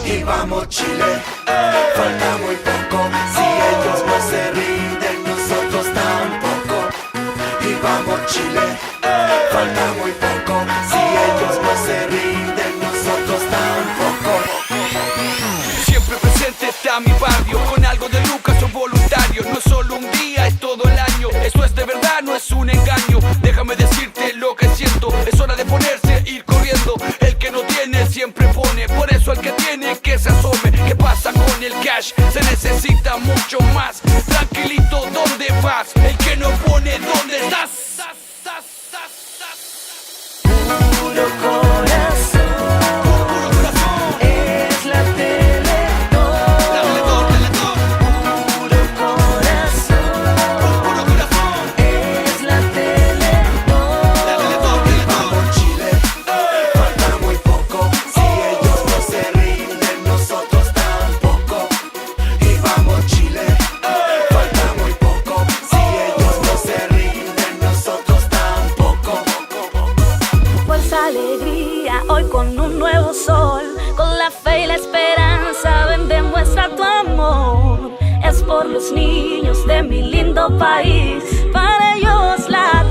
Y vamos Chile, falta muy poco. Si ellos no se rinden, nosotros tampoco. Y vamos Chile, falta muy poco. Si ellos no se rinden, nosotros tampoco. Siempre presente está mi barrio, con algo de lucas o voluntario. No es solo un día, es todo el año. Esto es de verdad, no es un engaño. Déjame decirte lo que siento. Es hora de ponerse, ir corriendo. El que no tiene siempre pone. Por eso el que tiene que se asome. ¿Qué pasa con el cash? Se necesita mucho más. Tranquilito, ¿dónde vas? El que no pone, ¿dónde estás? Puro corazón, es la Teletón. Puro corazón, es la Teletón. Y vamos Chile, falta muy poco. Si ellos no se rinden, nosotros tampoco. Y vamos Chile, falta muy poco. Si ellos no se rinden, nosotros tampoco. Fuerza, alegría, hoy con un nuevo sol. Con la fe y la esperanza ven, demuestra tu amor. Es por los niños de mi lindo país, para ellos la